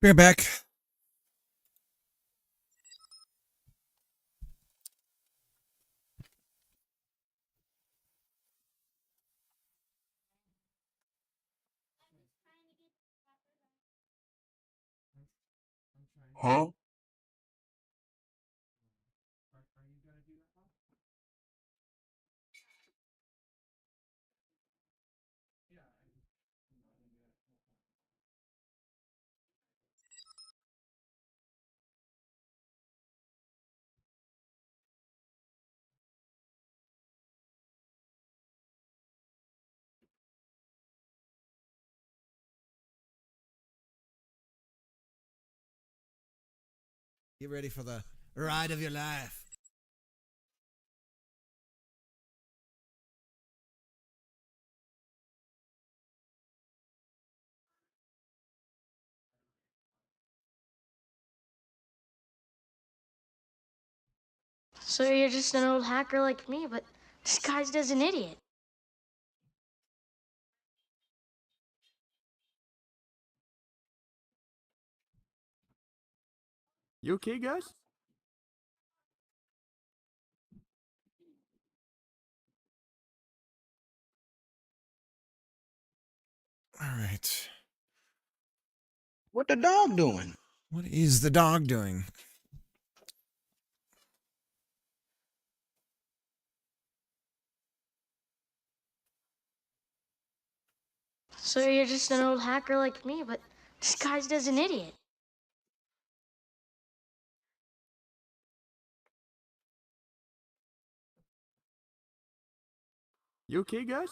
We're back. Huh? Get ready for the ride of your life. So you're just an old hacker like me, but disguised as an idiot. You okay, guys? All right. What the dog doing? What is the dog doing? So you're just an old hacker like me, but disguised as an idiot. You okay, guys?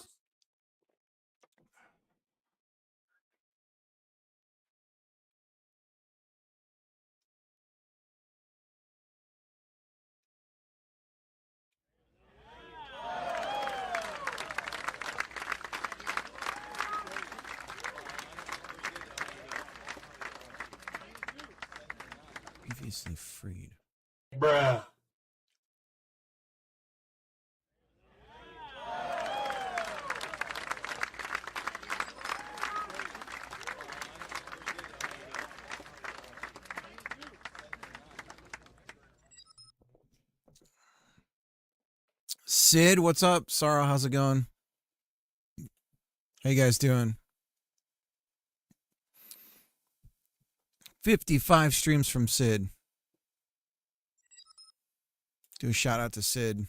Previously freed. Bruh. Sid, what's up? Sarah, how's it going? How you guys doing? 55 streams from Sid. Do a shout out to Sid.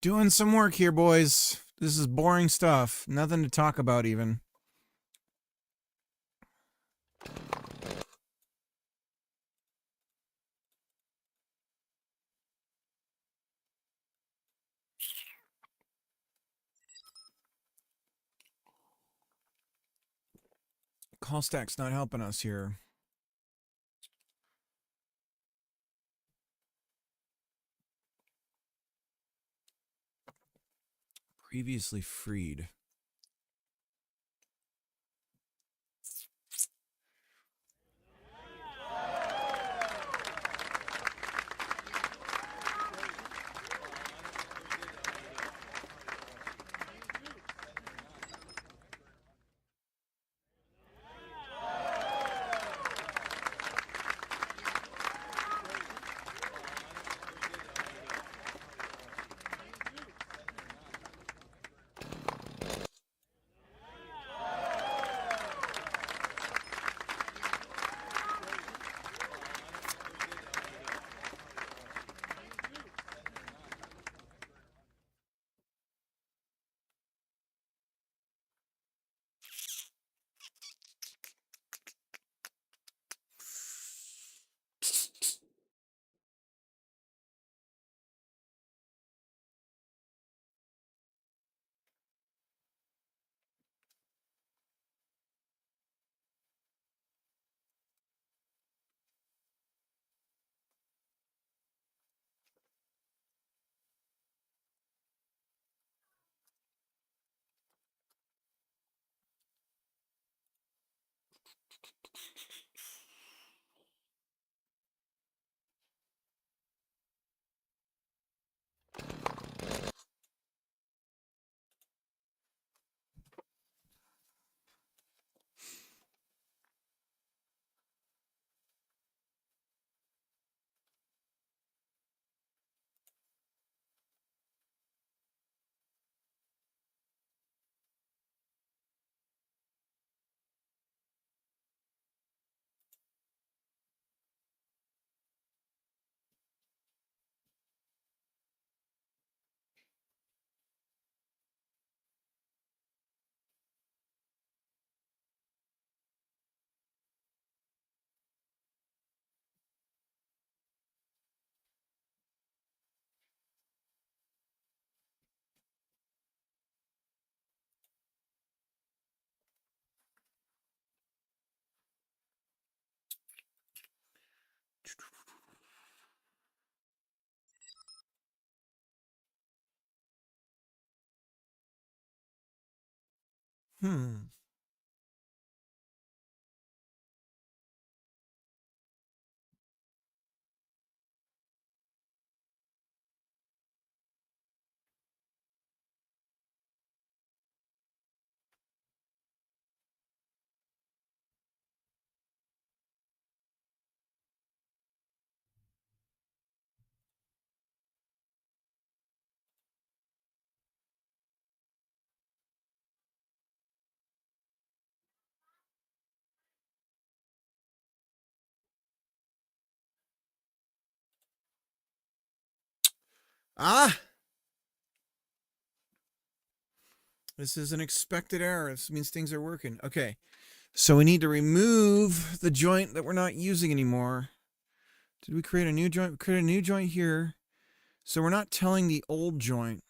Doing some work here, boys. This is boring stuff. Nothing to talk about even. Call stack's not helping us here. Previously freed. Hmm. Ah, this is an expected error. This means things are working. Okay. So we need to remove the joint that we're not using anymore. Did we create a new joint? Create a new joint here. So we're not telling the old joint.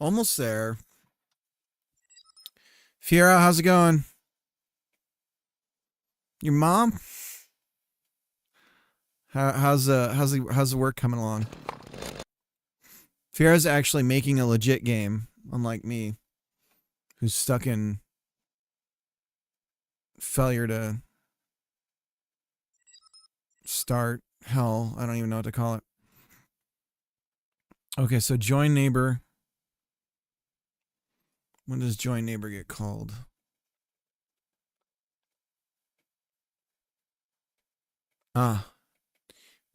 Almost there. Fiera, how's it going? Your mom? How's the work coming along? Fiera's actually making a legit game, unlike me, who's stuck in failure to start. Hell, I don't even know what to call it. Okay, so join neighbor. When does join neighbor get called?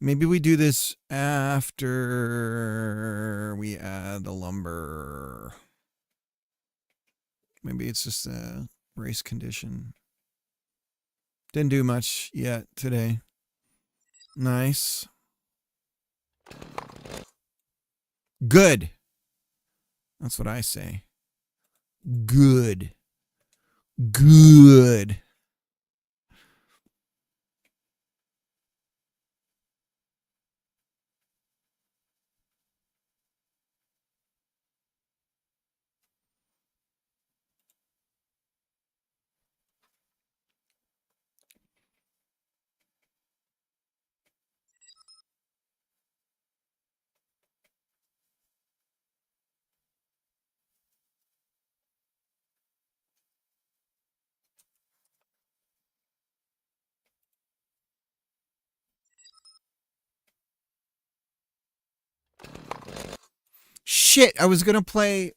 Maybe we do this after we add the lumber. Maybe it's just a race condition. Didn't do much yet today. Nice. Good. That's what I say. Good. Good. Shit, I was going to play.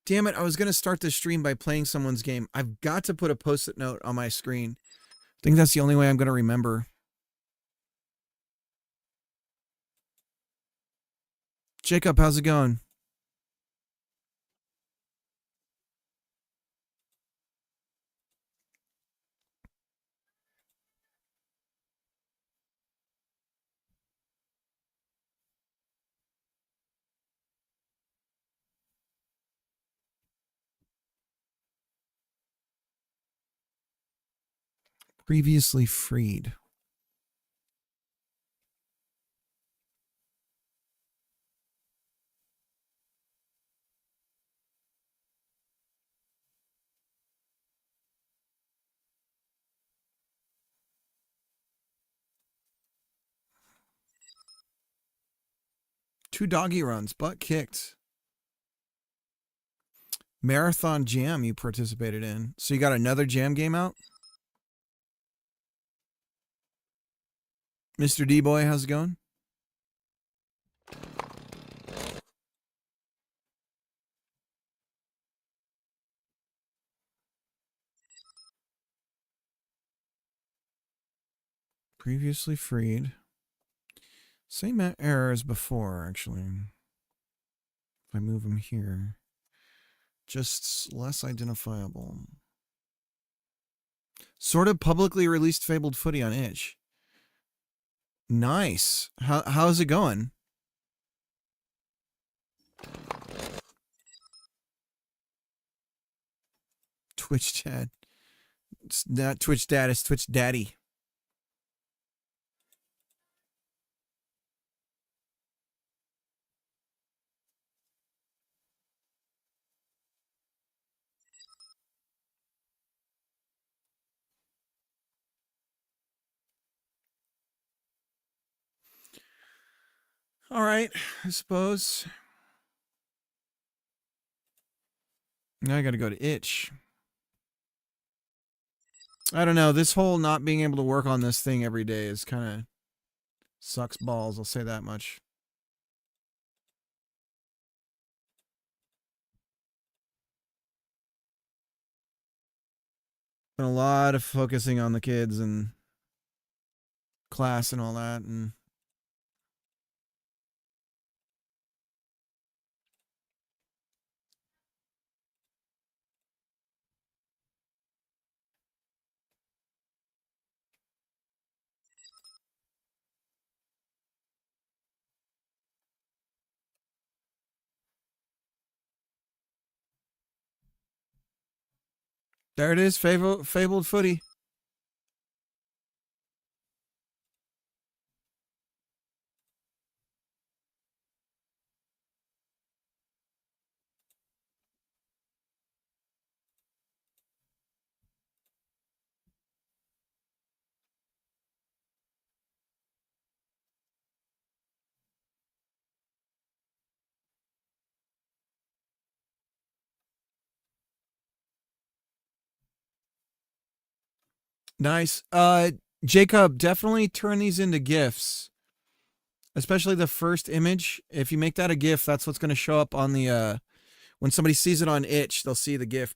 Damn it, I was going to start the stream by playing someone's game. I've got to put a post-it note on my screen. I think that's the only way I'm going to remember. Jacob, how's it going? Previously freed. 2 doggy runs, butt kicked. Marathon Jam you participated in. So you got another jam game out? Mr. D-Boy, how's it going? Previously freed. Same error as before, actually. If I move him here. Just less identifiable. Sort of publicly released Fabled Footy on itch. Nice. How's it going? Twitch chat. It's not Twitch dad, it's Twitch daddy. All right, I suppose. Now I got to go to itch. I don't know. This whole not being able to work on this thing every day is kind of sucks balls. I'll say that much. Been a lot of focusing on the kids and class and all that, and there it is, Fabled Footy. Nice. Jacob, definitely turn these into GIFs. Especially the first image. If you make that a GIF, that's what's going to show up on the, when somebody sees it on itch, they'll see the GIF.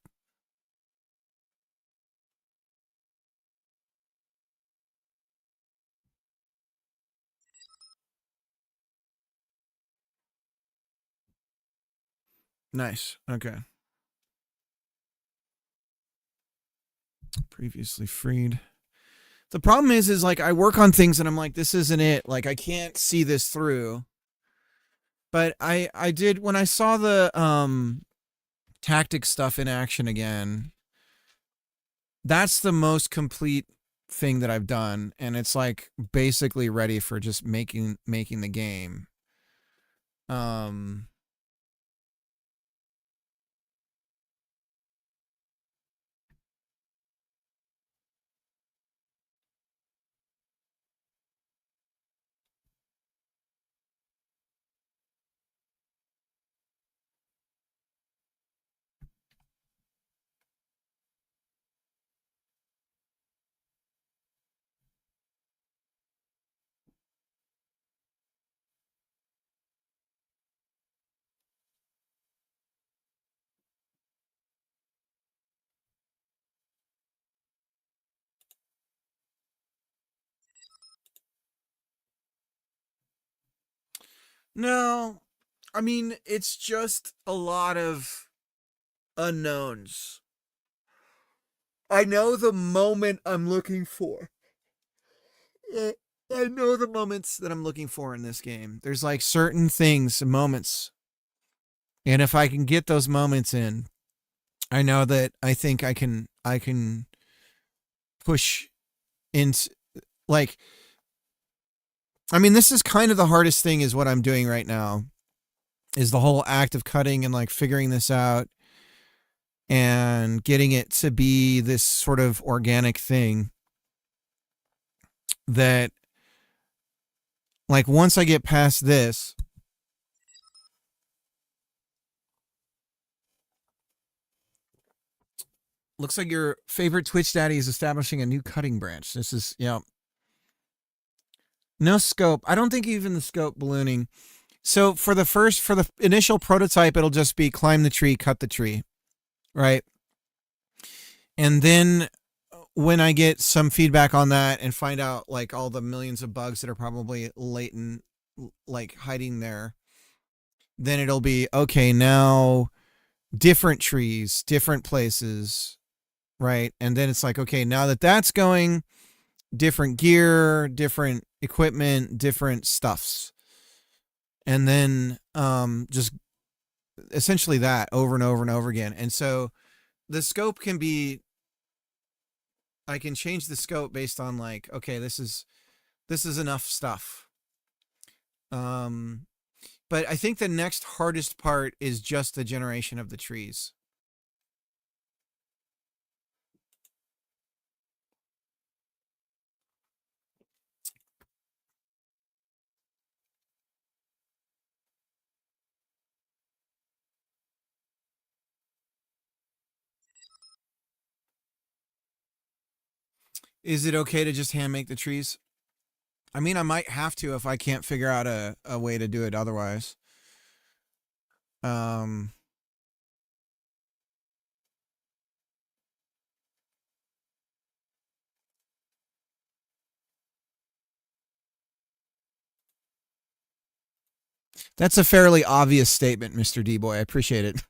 Nice. Okay. Previously freed. The problem is like I work on things and I'm like, this isn't it. Like I can't see this through. But I did when I saw the tactics stuff in action again. That's the most complete thing that I've done, and it's like basically ready for just making the game. No, I mean, it's just a lot of unknowns. I know the moment I'm looking for. I know the moments that I'm looking for in this game. There's like certain things, moments. And if I can get those moments in, I know that I think I can push into, like, I mean, this is kind of the hardest thing is what I'm doing right now, is the whole act of cutting and like figuring this out and getting it to be this sort of organic thing that, like, once I get past this, Looks like your favorite Twitch daddy is establishing a new cutting branch. This is, yeah. No scope. I don't think even the scope ballooning. So for the initial prototype, it'll just be climb the tree, cut the tree, right? And then when I get some feedback on that and find out like all the millions of bugs that are probably latent, like hiding there, then it'll be, okay, now different trees, different places, right? And then it's like, okay, now that that's going, different gear, different equipment, different stuffs. And then just essentially that over and over and over again. And so the scope can be, I can change the scope based on like, okay, this is enough stuff. But I think the next hardest part is just the generation of the trees. Is it okay to just hand make the trees? I mean, I might have to if I can't figure out a way to do it otherwise. That's a fairly obvious statement, Mr. D-Boy. I appreciate it.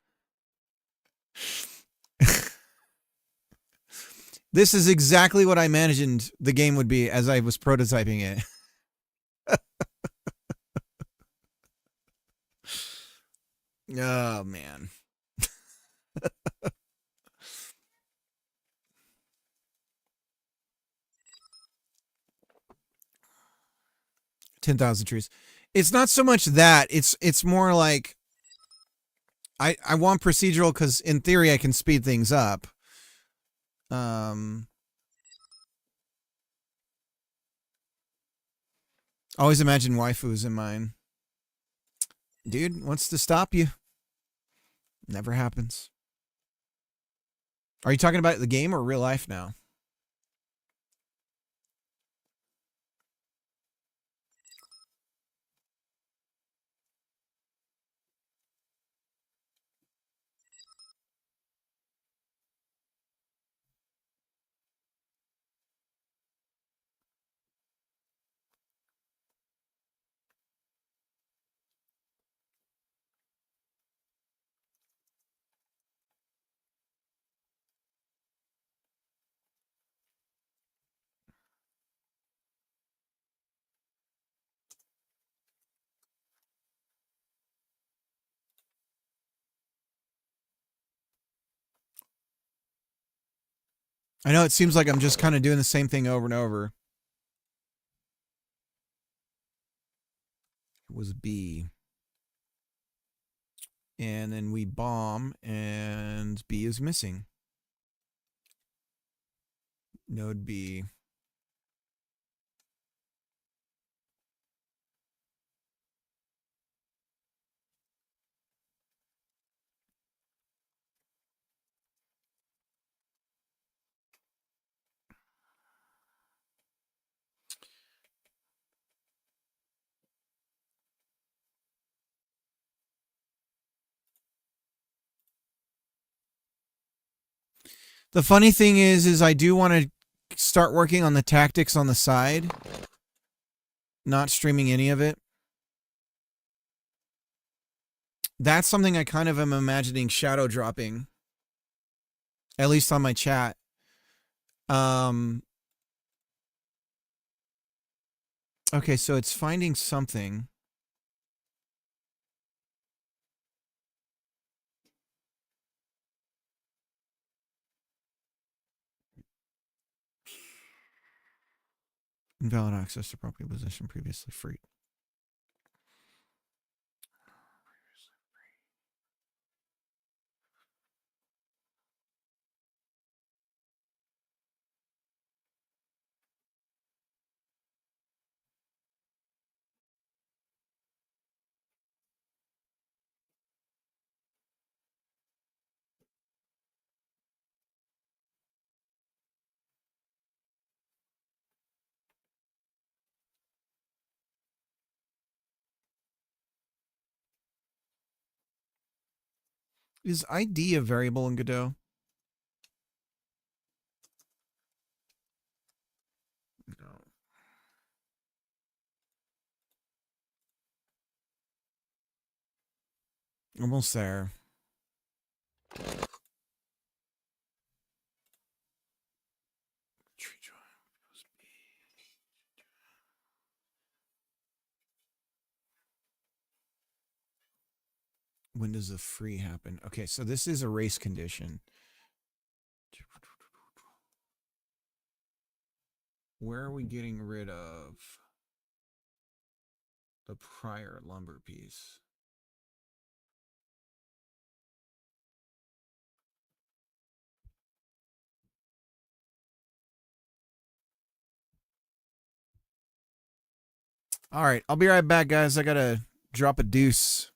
This is exactly what I imagined the game would be as I was prototyping it. Oh, man. 10,000 trees. It's not so much that. It's more like I want procedural because in theory I can speed things up. Always imagine waifus in mine. Dude, what's to stop you? Never happens. Are you talking about the game or real life now? I know it seems like I'm just kind of doing the same thing over and over. It was B. And then we bomb, and B is missing. Node B. The funny thing is I do want to start working on the tactics on the side. Not streaming any of it. That's something I kind of am imagining shadow dropping. At least on my chat. Okay, so it's finding something. Invalid access to property position previously free. Is ID a variable in Godot? No. Almost there. Tree join. When does the free happen? Okay, so this is a race condition. Where are we getting rid of the prior lumber piece? All right, I'll be right back, guys. I gotta drop a deuce.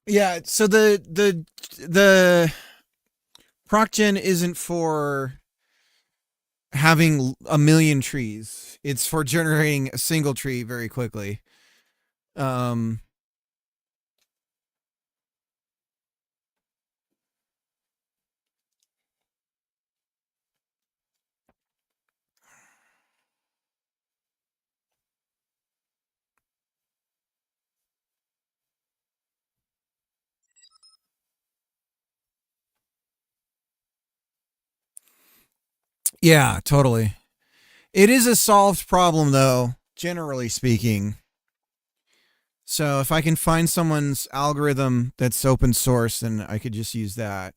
Yeah, so the procgen isn't for having a million trees. It's for generating a single tree very quickly. Um yeah, totally. It is a solved problem though, generally speaking. So if I can find someone's algorithm that's open source, then I could just use that.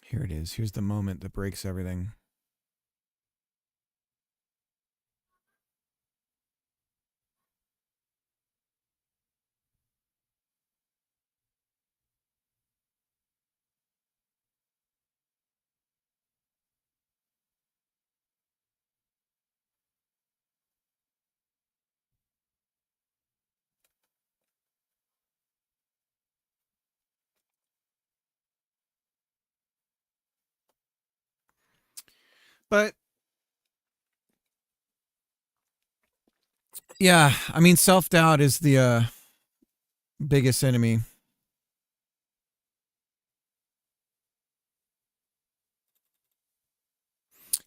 Here it is. Here's the moment that breaks everything. But yeah, I mean self-doubt is the biggest enemy.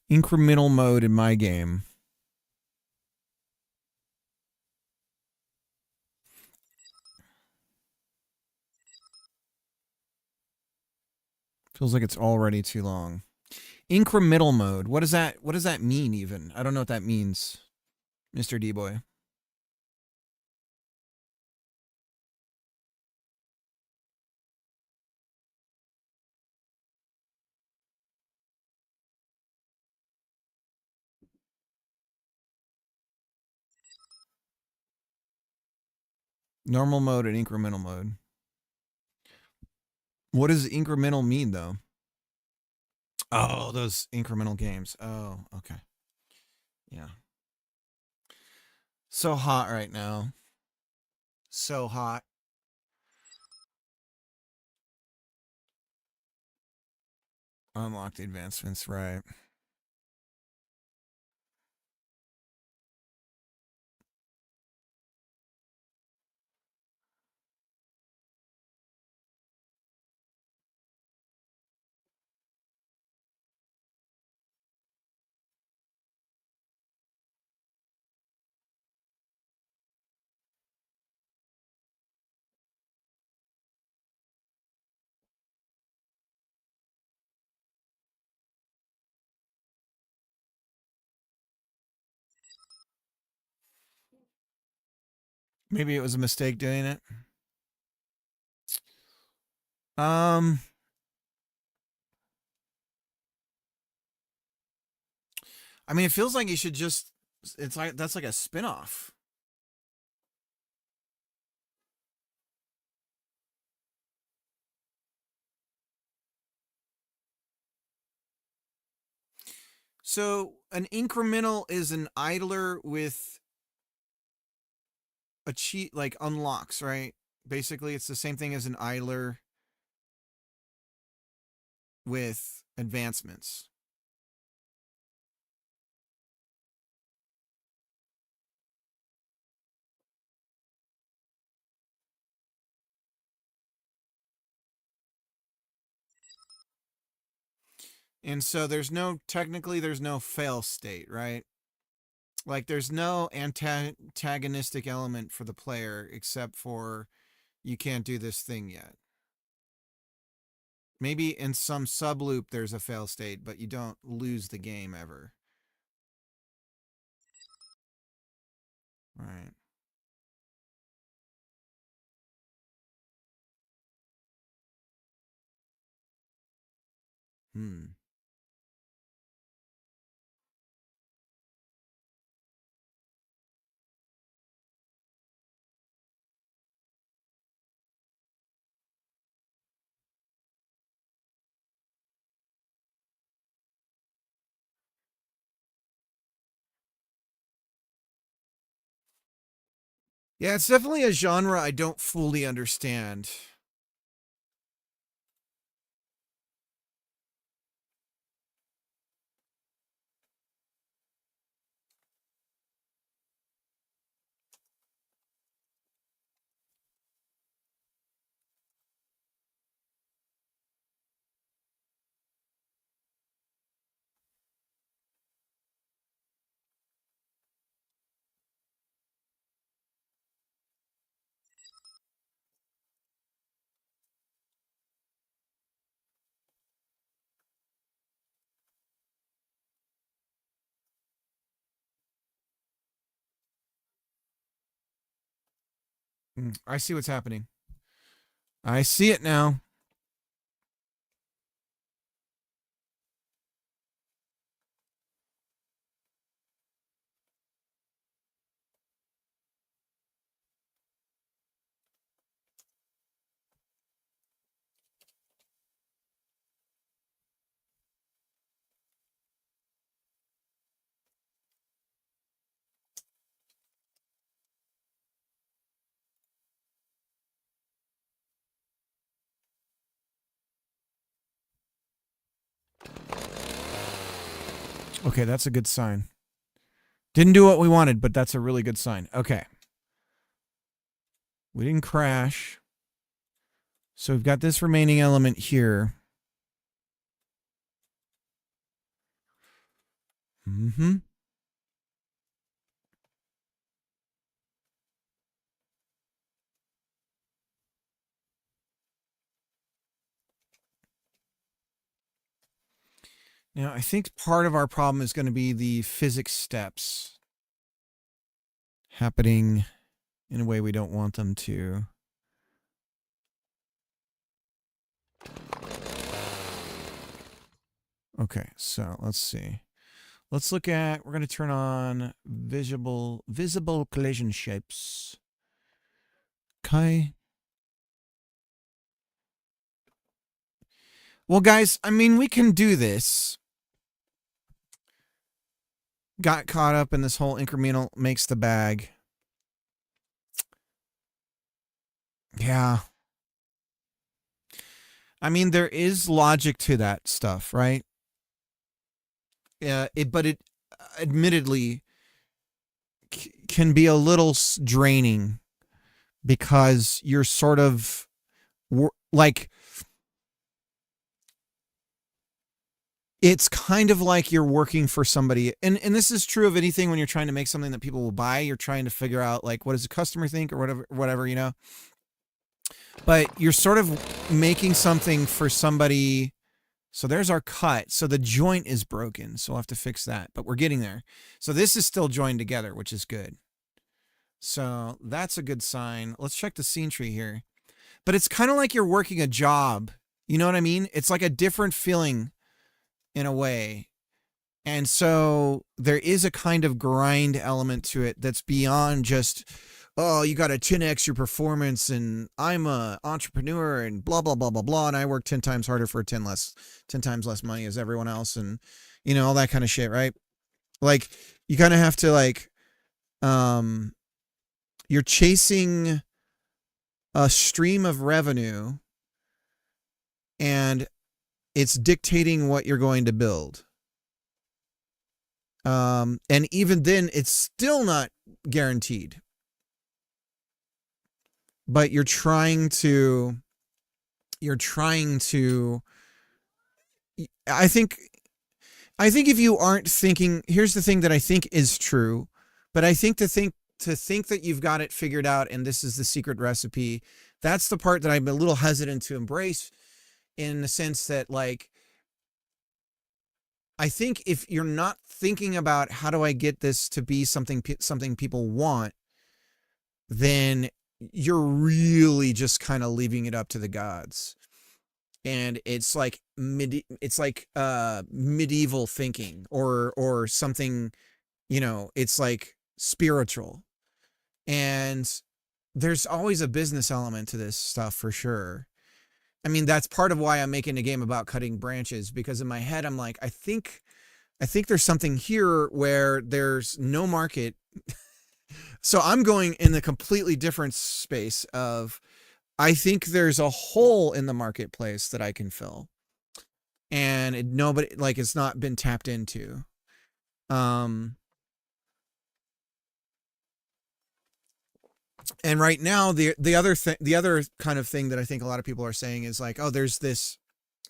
Incremental mode in my game. Feels like it's already too long. Incremental mode. What does that mean even? I don't know what that means, Mr. D-Boy. Normal mode and incremental mode. What does incremental mean though? Oh, those incremental games. Oh, okay. Yeah. So hot right now. So hot. Unlock the advancements, right. Maybe it was a mistake doing it. Um I mean it feels like you should just it's like that's like a spin-off. So an incremental is an idler with a cheat, like unlocks, right? Basically, it's the same thing as an idler with advancements. And so technically there's no fail state, right? Like there's no antagonistic element for the player except for you can't do this thing yet. Maybe in some sub loop there's a fail state, but you don't lose the game ever. Right. Yeah, it's definitely a genre I don't fully understand. I see what's happening. I see it now. Okay, that's a good sign. Didn't do what we wanted, but that's a really good sign. Okay. We didn't crash. So we've got this remaining element here. Mm-hmm. Now, I think part of our problem is going to be the physics steps happening in a way we don't want them to. Okay, so let's see. Let's look at, we're going to turn on visible collision shapes. Okay. Well, guys, I mean, we can do this. Got caught up in this whole incremental makes the bag. Yeah. I mean, there is logic to that stuff, right? Yeah, but it admittedly can be a little draining because you're sort of like, it's kind of like you're working for somebody. And this is true of anything when you're trying to make something that people will buy. You're trying to figure out, like, what does the customer think or whatever, you know? But you're sort of making something for somebody. So there's our cut. So the joint is broken. So we'll have to fix that. But we're getting there. So this is still joined together, which is good. So that's a good sign. Let's check the scene tree here. But it's kind of like you're working a job. You know what I mean? It's like a different feeling in a way. And so there is a kind of grind element to it that's beyond just, oh, you got to 10x your performance and I'm a entrepreneur and blah, blah, blah, blah, blah. And I work 10 times harder for 10 times less money as everyone else. And, you know, all that kind of shit, right? Like you kind of have to like, you're chasing a stream of revenue and it's dictating what you're going to build. And even then it's still not guaranteed, but you're trying to, I think if you aren't thinking, here's the thing that I think is true, but I think to think that you've got it figured out and this is the secret recipe, that's the part that I'm a little hesitant to embrace, in the sense that, like, I think if you're not thinking about how do I get this to be something people want, then you're really just kind of leaving it up to the gods. And it's like medieval thinking or something, you know, it's like spiritual. And there's always a business element to this stuff for sure. I mean, that's part of why I'm making a game about cutting branches, because in my head I'm like, I think there's something here where there's no market. So I'm going in the completely different space of, I think there's a hole in the marketplace that I can fill, and nobody, like, it's not been tapped into. And right now, the other kind of thing that I think a lot of people are saying is like, oh, there's this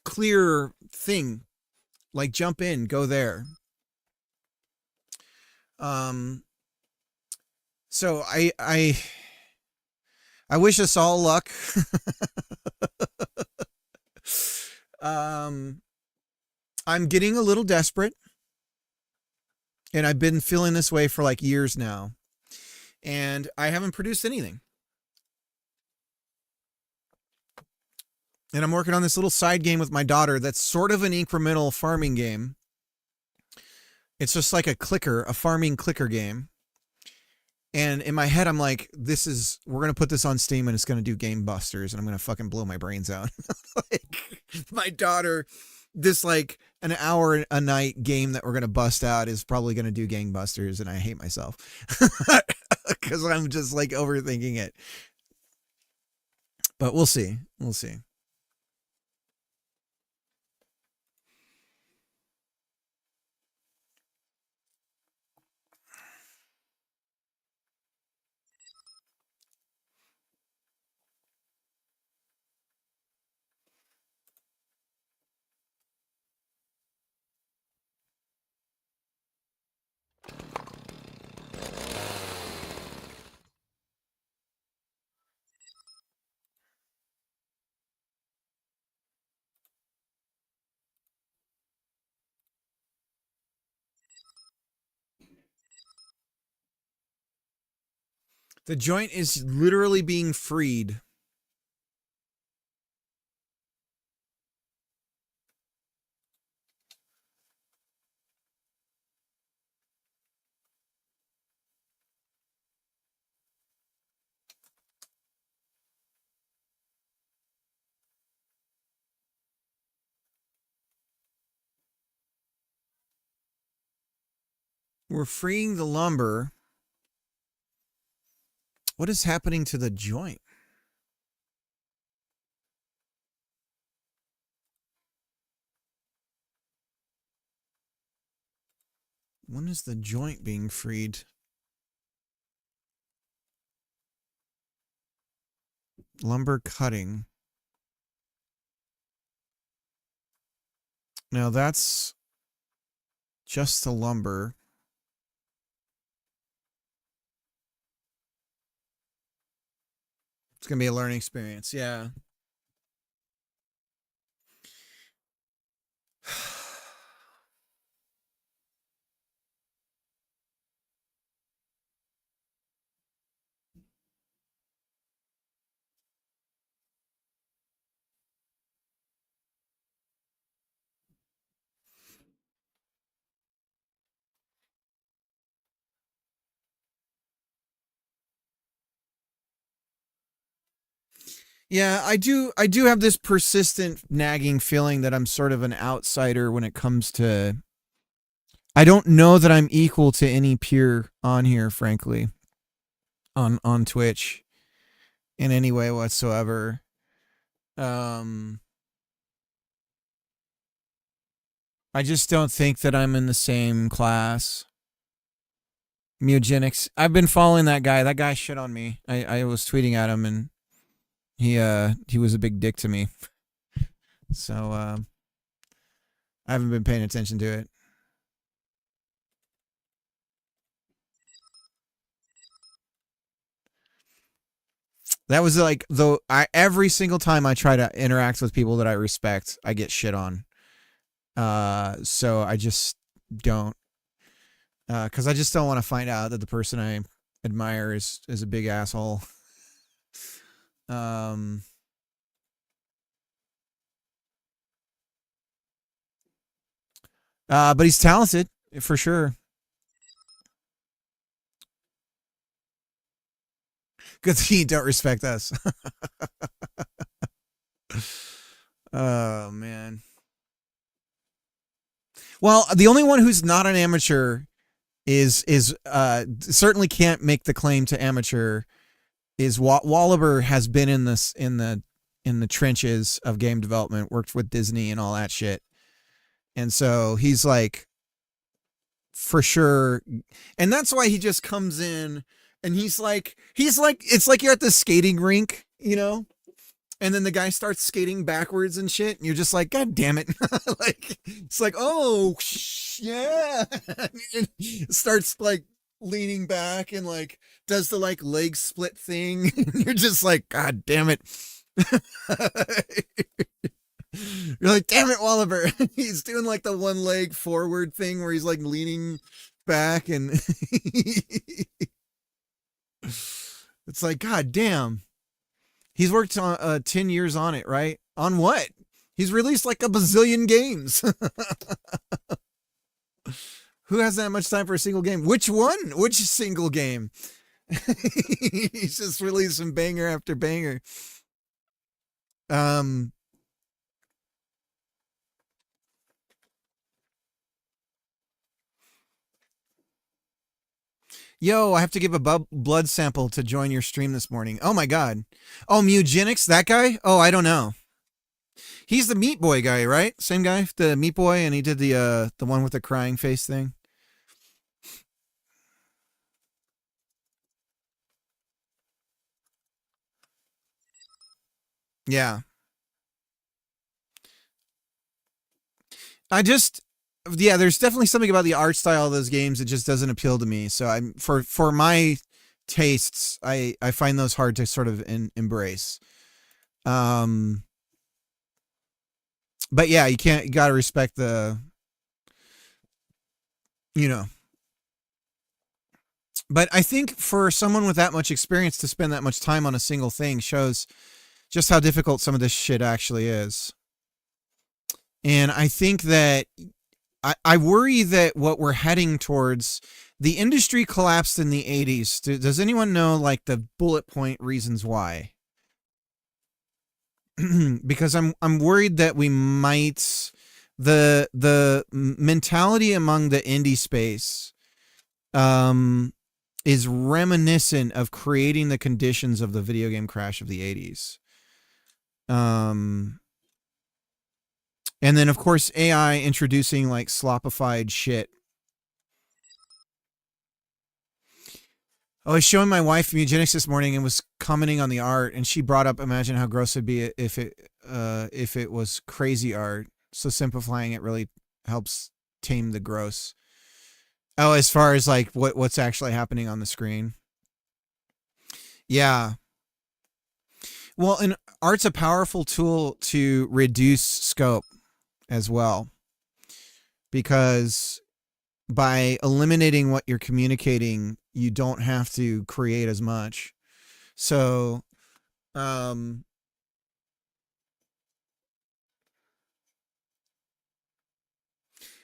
clear thing, like jump in, go there. So I wish us all luck. I'm getting a little desperate, and I've been feeling this way for like years now, and I haven't produced anything. And I'm working on this little side game with my daughter that's sort of an incremental farming game. It's just like a farming clicker game. And in my head, I'm like, we're going to put this on Steam and it's going to do Game Busters and I'm going to fucking blow my brains out. Like, my daughter, this like an hour a night game that we're going to bust out is probably going to do gangbusters, and I hate myself because I'm just like overthinking it. But we'll see. We'll see. The joint is literally being freed. We're freeing the lumber. What is happening to the joint? When is the joint being freed? Lumber cutting. Now that's just the lumber. It's going to be a learning experience. Yeah. Yeah, I do have this persistent nagging feeling that I'm sort of an outsider when it comes to I don't know that I'm equal to any peer on here, frankly, on Twitch in any way whatsoever. I just don't think that I'm in the same class. Mugenics. I've been following that guy. That guy shit on me. I was tweeting at him and he was a big dick to me. So I haven't been paying attention to it. That was like every single time I try to interact with people that I respect, I get shit on. So I just don't, because I just don't want to find out that the person I admire is a big asshole. But he's talented for sure. Good thing you don't respect us. Oh man. Well, the only one who's not an amateur is certainly can't make the claim to amateur is Wallaber has been in the trenches of game development, worked with Disney and all that shit. And so he's like for sure, and that's why he just comes in and he's like it's like you're at the skating rink, you know? And then the guy starts skating backwards and shit, and you're just like, God damn it. Like, it's like, oh, yeah. And starts like leaning back and like does the like leg split thing. And you're just like, God damn it. You're like, damn it, Wallaber. He's doing like the one leg forward thing where he's like leaning back and it's like, God damn. He's worked on 10 years on it, right? On what? He's released like a bazillion games. Who has that much time for a single game? Which one? Which single game? He's just releasing banger after banger. Yo, I have to give a blood sample to join your stream this morning. Oh my God. Oh, Mugenics, that guy? Oh, I don't know. He's the Meat Boy guy, right? Same guy, the Meat Boy, and he did the one with the crying face thing. Yeah. There's definitely something about the art style of those games that just doesn't appeal to me. So I'm for my tastes, I find those hard to sort of embrace. But yeah, you gotta respect the, you know. But I think for someone with that much experience to spend that much time on a single thing shows just how difficult some of this shit actually is. And I think that I worry that what we're heading towards, the industry collapsed in the 80s. Does anyone know like the bullet point reasons why? Because I'm worried that we might, the mentality among the indie space is reminiscent of creating the conditions of the video game crash of the 80s. And then, of course, AI introducing like slopified shit. I was showing my wife Mugenics this morning and was commenting on the art, and she brought up, imagine how gross it'd be if it was crazy art. So simplifying it really helps tame the gross. Oh, as far as like what's actually happening on the screen. Yeah. Well, and art's a powerful tool to reduce scope as well, because by eliminating what you're communicating, you don't have to create as much. So, no,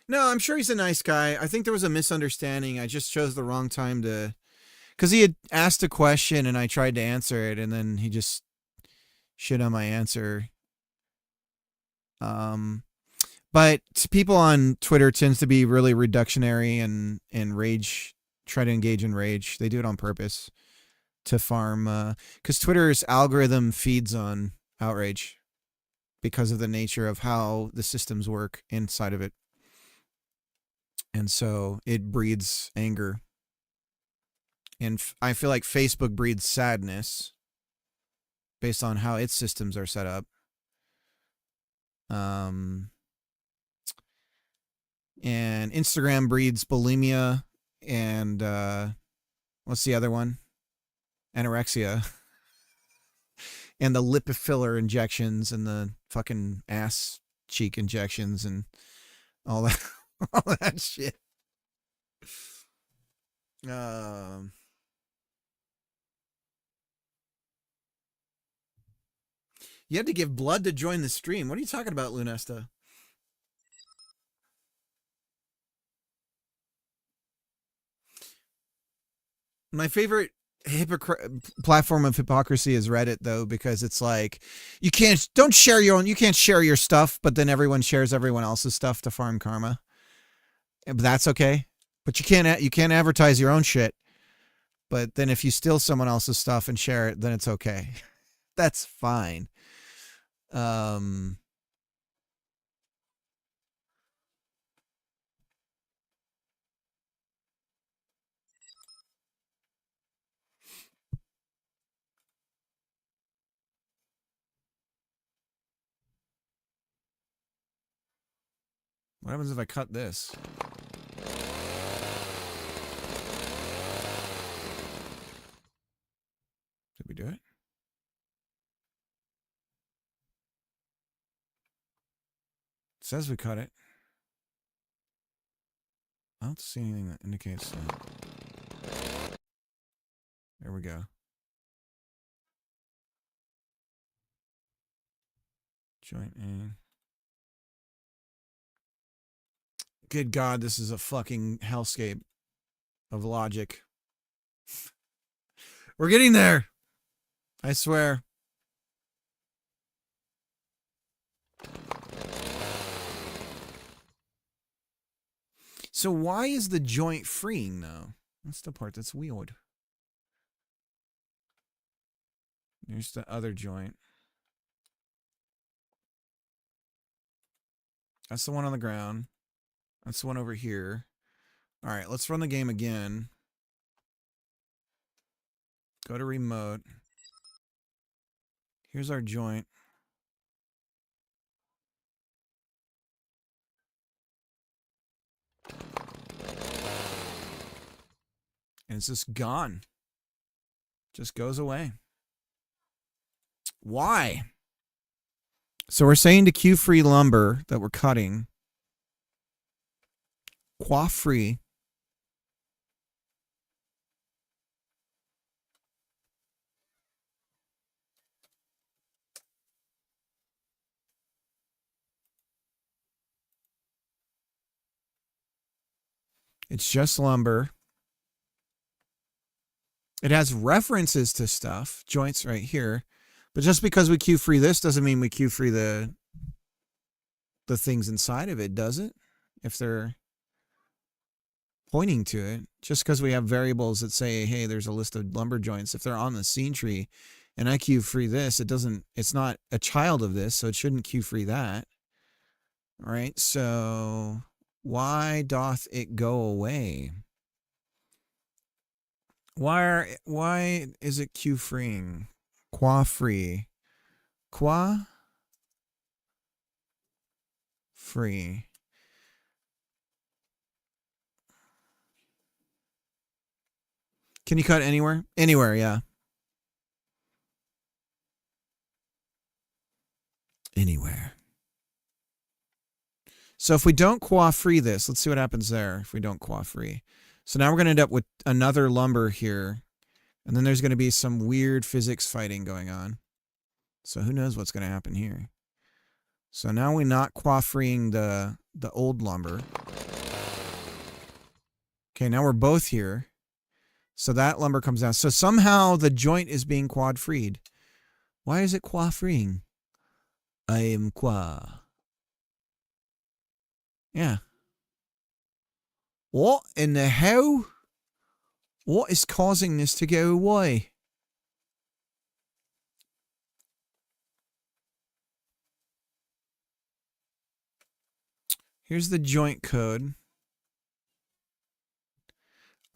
I'm sure he's a nice guy. I think there was a misunderstanding. I just chose the wrong time to, because he had asked a question and I tried to answer it, and then he just shit on my answer. But people on Twitter tends to be really reductionary and rage, try to engage in rage. They do it on purpose to farm, because Twitter's algorithm feeds on outrage because of the nature of how the systems work inside of it. And so it breeds anger. And I feel like Facebook breeds sadness based on how its systems are set up. And Instagram breeds bulimia and what's the other one? Anorexia. And the lip filler injections and the fucking ass cheek injections and all that all that shit. You had to give blood to join the stream. What are you talking about, Lunesta? My favorite platform of hypocrisy is Reddit, though, because it's like you can't share your stuff, but then everyone shares everyone else's stuff to farm karma. But that's okay. But you can't advertise your own shit. But then if you steal someone else's stuff and share it, then it's okay. That's fine. What happens if I cut this? Did we do it? It says we cut it. I don't see anything that indicates that. There we go. Joint A. Good God, this is a fucking hellscape of logic. We're getting there. I swear. So why is the joint freeing, though? That's the part that's weird. There's the other joint. That's the one on the ground. That's the one over here. All right, let's run the game again. Go to remote. Here's our joint. And it's just gone. Just goes away. Why? So we're saying to queue-free lumber that we're cutting, qua-free, it's just lumber. It has references to stuff, joints right here. But just because we queue free this doesn't mean we queue free the things inside of it, does it? If they're pointing to it. Just because we have variables that say, hey, there's a list of lumber joints, if they're on the scene tree and I queue free this, it's not a child of this, so it shouldn't queue free that. All right, so why doth it go away? Why is it queue freeing? Qua free. Qua free. Can you cut anywhere? Anywhere, yeah. Anywhere. So if we don't qua free this, let's see what happens there if we don't qua free. So now we're going to end up with another lumber here. And then there's going to be some weird physics fighting going on. So who knows what's going to happen here. So now we're not qua freeing the old lumber. Okay, now we're both here. So that lumber comes down. So somehow the joint is being quad freed. Why is it qua freeing? I am qua. Yeah. What in the hell? What is causing this to go away? Here's the joint code.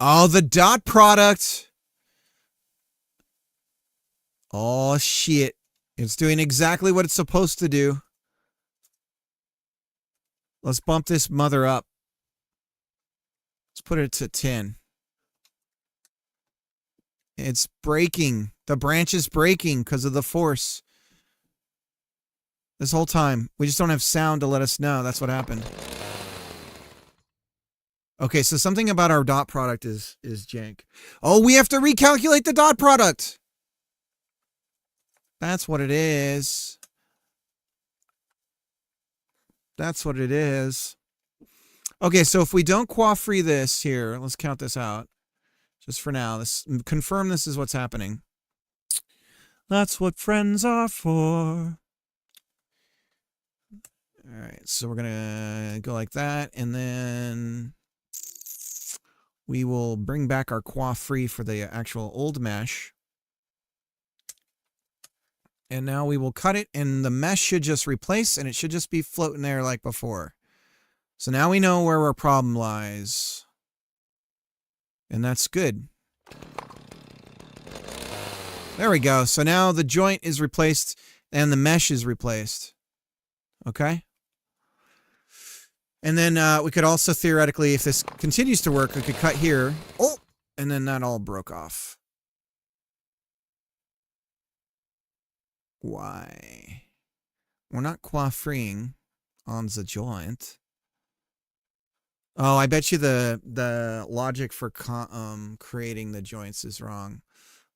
Oh, the dot product. Oh, shit. It's doing exactly what it's supposed to do. Let's bump this mother up. Let's put it to 10. It's breaking. The branch is breaking because of the force. This whole time. We just don't have sound to let us know. That's what happened. Okay, so something about our dot product is jank. Oh, we have to recalculate the dot product. That's what it is. That's what it is. Okay, so if we don't qua-free this here, let's count this out. Just for now. Confirm this is what's happening. That's what friends are for. All right, so we're going to go like that, and then we will bring back our qua-free for the actual old mesh. And now we will cut it, and the mesh should just replace, and it should just be floating there like before. So now we know where our problem lies. And that's good. There we go. So now the joint is replaced, and the mesh is replaced. Okay? And then we could also theoretically, if this continues to work, we could cut here. Oh! And then that all broke off. Why? We're not qua-freeing on the joint. Oh, I bet you the logic for creating the joints is wrong.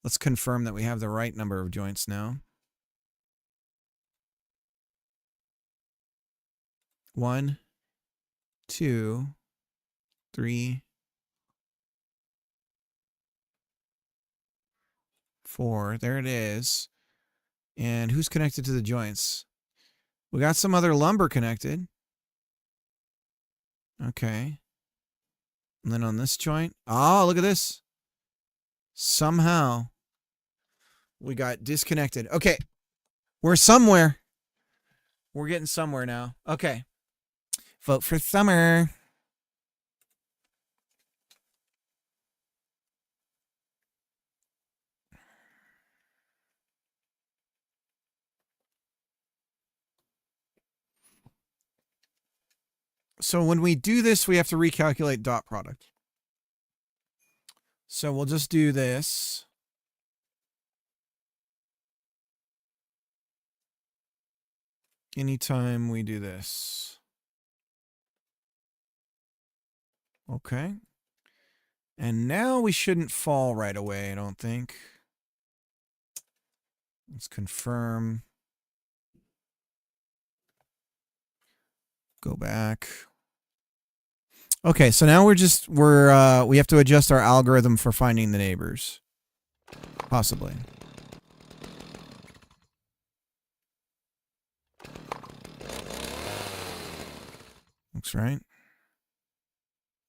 Let's confirm that we have the right number of joints now. 1, 2, 3, 4. There it is. And who's connected to the joints? We got some other lumber connected. Okay. And then on this joint. Oh, look at this. Somehow we got disconnected. Okay. We're somewhere. We're getting somewhere now. Okay. Vote for Summer. So when we do this, we have to recalculate dot product. So we'll just do this. Anytime we do this. Okay. And now we shouldn't fall right away, I don't think. Let's confirm. Go back. Okay, so now we have to adjust our algorithm for finding the neighbors. Possibly. Looks right.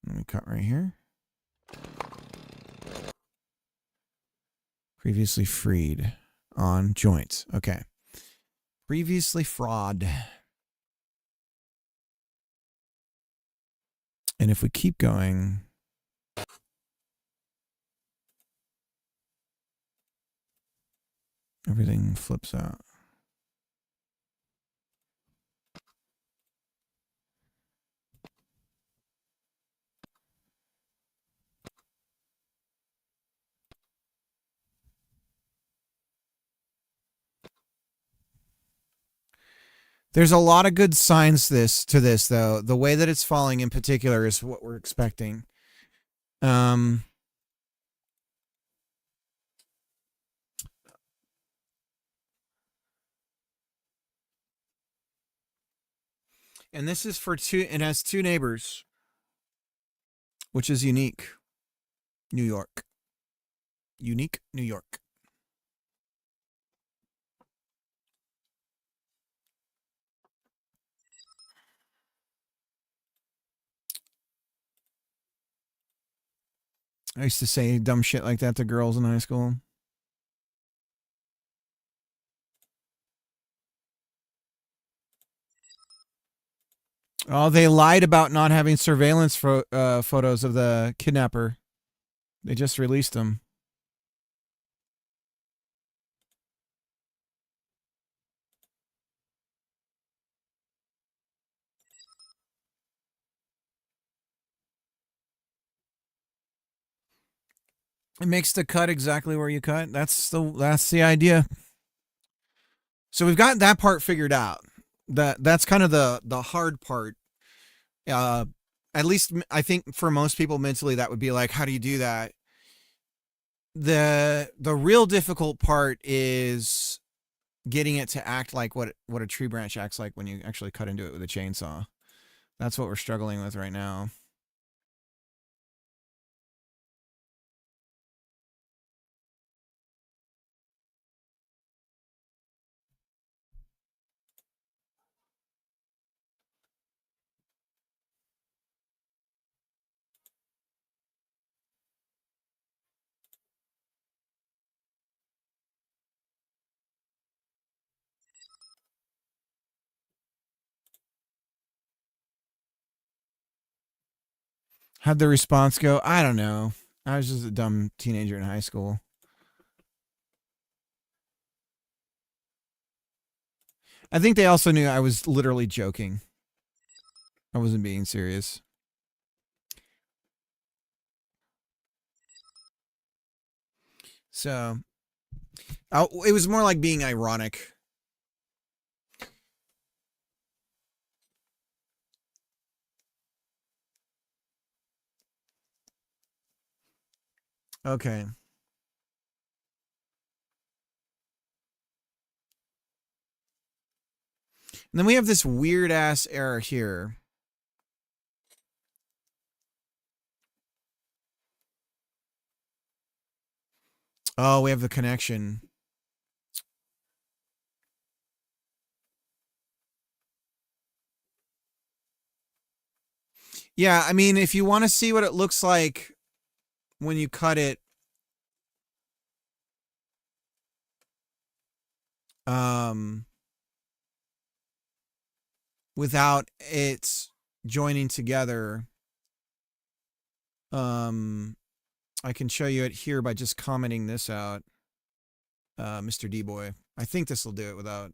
Let me cut right here. Previously freed on joints. Okay. Previously fraud. And if we keep going, everything flips out. There's a lot of good signs to this though. The way that it's falling in particular is what we're expecting. And this is for it has 2 neighbors, which is unique. New York. Unique New York. I used to say dumb shit like that to girls in high school. Oh, they lied about not having surveillance photos of the kidnapper. They just released them. It makes the cut exactly where you cut. That's the idea. So we've got that part figured out. That's kind of the hard part. At least I think for most people mentally that would be like, how do you do that? The real difficult part is getting it to act like what a tree branch acts like when you actually cut into it with a chainsaw. That's what we're struggling with right now. How'd the response go? I don't know. I was just a dumb teenager in high school. I think they also knew I was literally joking. I wasn't being serious. So, it was more like being ironic. Okay. And then we have this weird ass error here. Oh, we have the connection. Yeah, I mean, if you want to see what it looks like when you cut it, without it joining together, I can show you it here by just commenting this out, Mr. D-Boy. I think this will do it without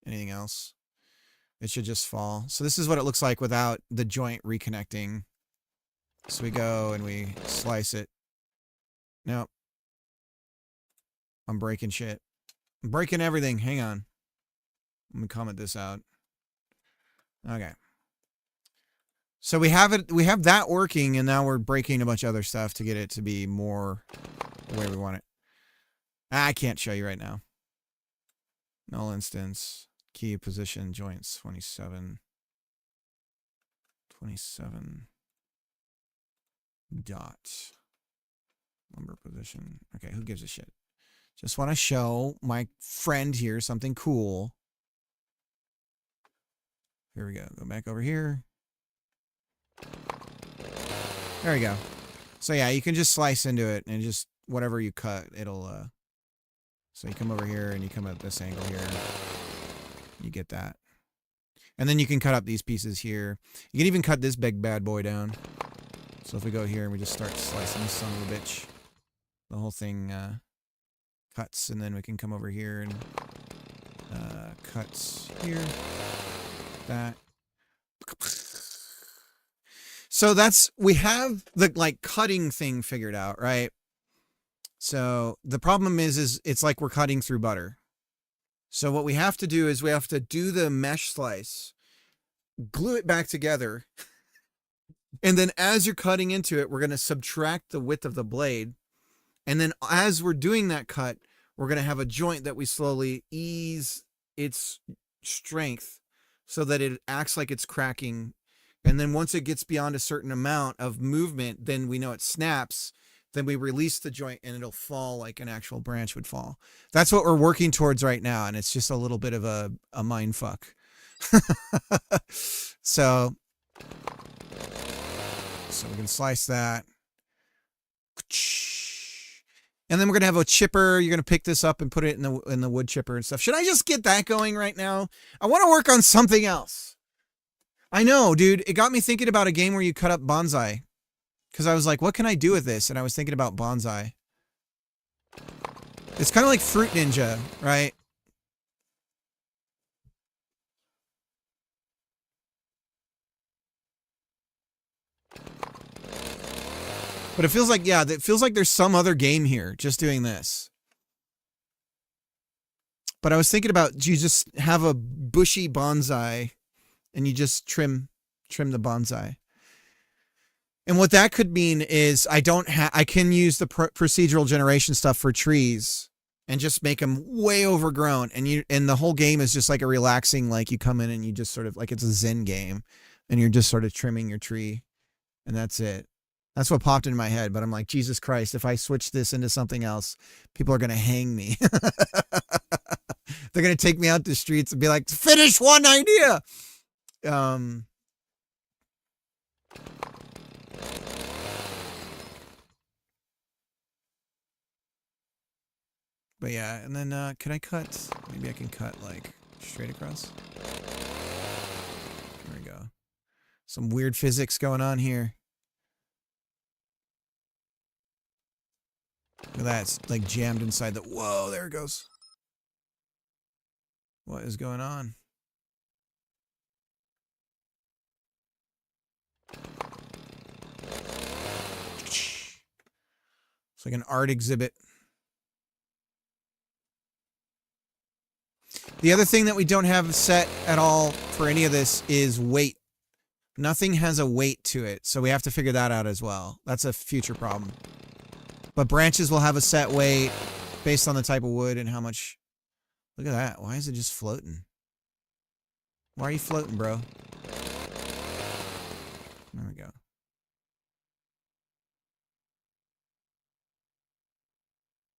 anything else. It should just fall. So this is what it looks like without the joint reconnecting. So we go and we slice it. Nope. I'm breaking shit. I'm breaking everything. Hang on. Let me comment this out. Okay. So we have it. We have that working, and now we're breaking a bunch of other stuff to get it to be more the way we want it. I can't show you right now. Null instance. Key position joints 27. 27. Dot. Lumber position. Okay, who gives a shit? Just want to show my friend here something cool. Here we go. Go back over here. There we go. So yeah, you can just slice into it and just whatever you cut, it'll so you come over here and you come at this angle here. You get that. And then you can cut up these pieces here. You can even cut this big bad boy down. So if we go here and we just start slicing this son of a bitch, the whole thing cuts, and then we can come over here and cuts here. That. So we have the like cutting thing figured out, right? So the problem is it's like we're cutting through butter. So what we have to do is we have to do the mesh slice, glue it back together, and then as you're cutting into it, we're going to subtract the width of the blade. And then as we're doing that cut, we're going to have a joint that we slowly ease its strength so that it acts like it's cracking. And then once it gets beyond a certain amount of movement, then we know it snaps. Then we release the joint and it'll fall like an actual branch would fall. That's what we're working towards right now. And it's just a little bit of a mind fuck. So we can slice that. And then we're gonna have a chipper. You're gonna pick this up and put it in the wood chipper and stuff. Should I just get that going right now? I want to work on something else. I know, dude. It got me thinking about a game where you cut up bonsai. Because I was like, what can I do with this? And I was thinking about bonsai. It's kind of like Fruit Ninja, right? But it feels like, yeah, it feels like there's some other game here just doing this. But I was thinking about, you just have a bushy bonsai and you just trim the bonsai. And what that could mean is I can use the procedural generation stuff for trees and just make them way overgrown. And the whole game is just like a relaxing, like you come in and you just sort of like, it's a Zen game and you're just sort of trimming your tree and that's it. That's what popped into my head, but I'm like, Jesus Christ, if I switch this into something else, people are going to hang me. They're going to take me out the streets and be like, finish one idea. But yeah, and then can I cut? Maybe I can cut like straight across. There we go. Some weird physics going on here. Look at that, it's like jammed inside the, whoa, there it goes. What is going on? It's like an art exhibit. The other thing that we don't have set at all for any of this is weight. Nothing has a weight to it, so we have to figure that out as well. That's a future problem. But branches will have a set weight based on the type of wood and how much. Look at that. Why is it just floating? Why are you floating, bro? There we go.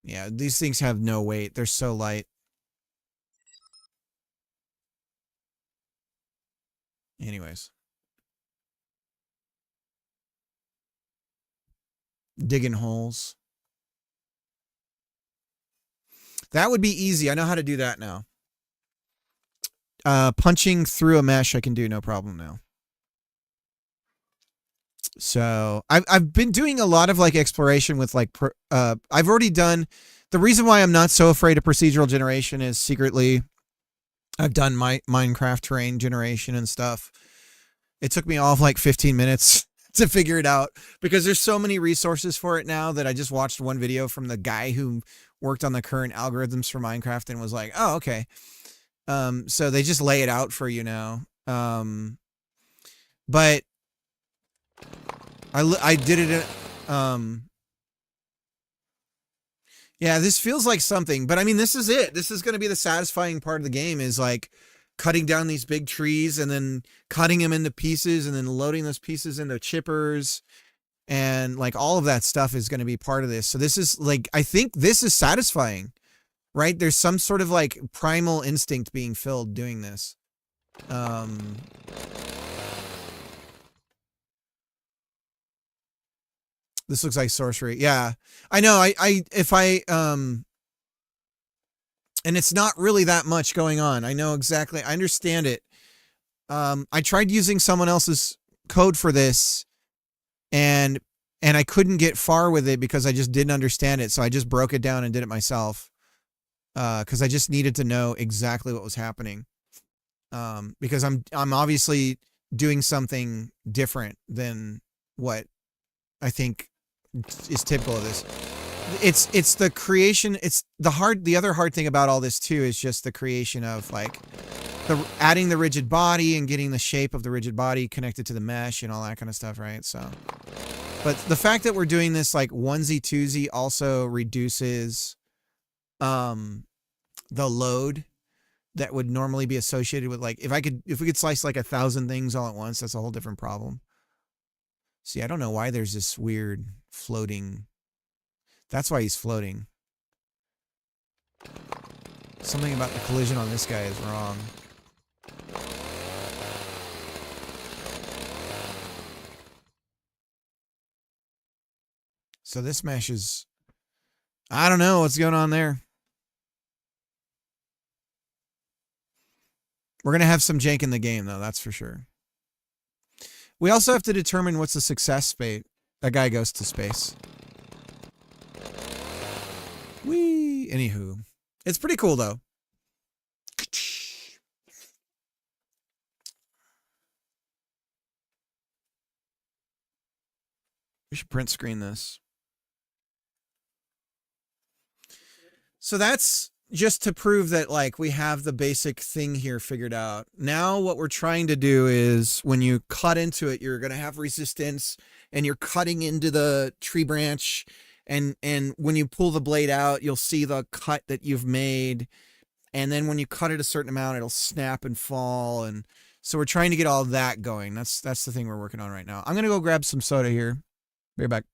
Yeah, these things have no weight. They're so light. Anyways. Digging holes. That would be easy. I know how to do that now. Punching through a mesh I can do no problem now. So I've been doing a lot of like exploration with like I've already done, the reason why I'm not so afraid of procedural generation is secretly I've done my Minecraft terrain generation and stuff. It took me off like 15 minutes to figure it out because there's so many resources for it now that I just watched one video from the guy who worked on the current algorithms for Minecraft and was like, oh, okay. So they just lay it out for you now. But I did it. Yeah, this feels like something, but I mean, this is it. This is going to be the satisfying part of the game is like cutting down these big trees and then cutting them into pieces and then loading those pieces into chippers and like all of that stuff is going to be part of this. So this is like, I think this is satisfying, right? There's some sort of like primal instinct being filled doing this. This looks like sorcery. Yeah, I know. And it's not really that much going on. I know exactly. I understand it. I tried using someone else's code for this and I couldn't get far with it because I just didn't understand it. So I just broke it down and did it myself. Cause I just needed to know exactly what was happening. Because I'm obviously doing something different than what I think is typical of this. It's the creation. It's the other hard thing about all this too is just the creation of like adding the rigid body and getting the shape of the rigid body connected to the mesh and all that kind of stuff, right? So, but the fact that we're doing this like onesie twosie also reduces the load that would normally be associated with like if we could slice like 1,000 things all at once, that's a whole different problem. See, I don't know why there's this weird floating. That's why he's floating. Something about the collision on this guy is wrong. So this mesh is I don't know what's going on there. We're going to have some jank in the game, though. That's for sure. We also have to determine what's a success fate. That guy goes to space. Whee! Anywho. It's pretty cool, though. We should print screen this. So that's just to prove that, like, we have the basic thing here figured out. Now what we're trying to do is when you cut into it, you're going to have resistance and you're cutting into the tree branch. And when you pull the blade out, you'll see the cut that you've made. And then when you cut it a certain amount, it'll snap and fall. And so we're trying to get all that going. That's the thing we're working on right now. I'm going to go grab some soda here. Be right back.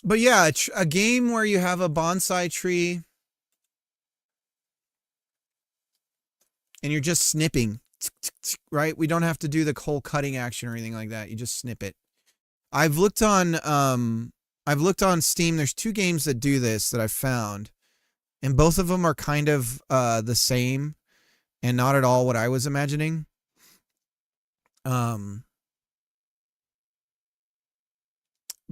But yeah, a game where you have a bonsai tree and you're just snipping, right? We don't have to do the whole cutting action or anything like that. You just snip it. I've looked on Steam. There's 2 games that do this that I've found, and both of them are kind of the same and not at all what I was imagining.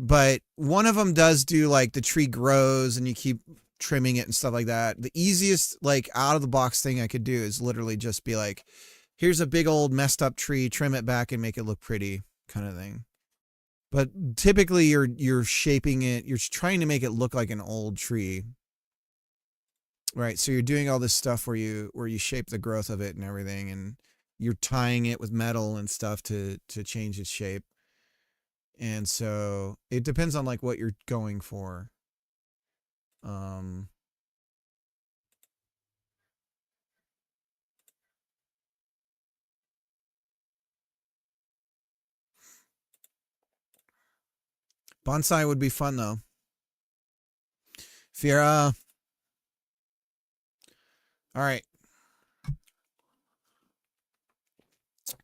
But one of them does do like the tree grows and you keep trimming it and stuff like that. The easiest, like, out of the box thing I could do is literally just be like, here's a big old messed up tree, trim it back and make it look pretty, kind of thing. But typically you're shaping it, you're trying to make it look like an old tree. Right. So you're doing all this stuff where you shape the growth of it and everything, and you're tying it with metal and stuff to change its shape. And so it depends on like what you're going for. Bonsai would be fun though. Fiera. All right.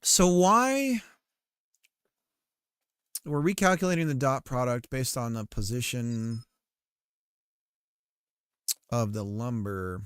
So why we're recalculating the dot product based on the position of the lumber.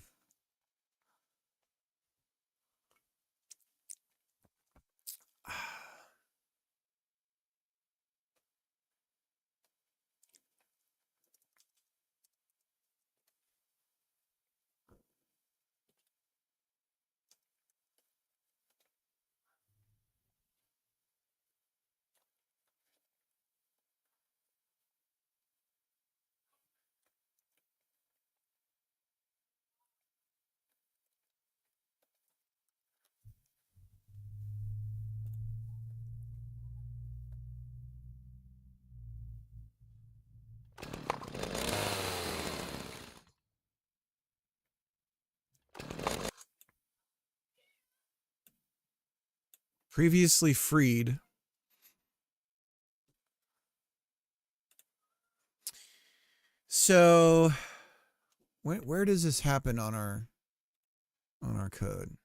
Previously freed. So where does this happen on our code?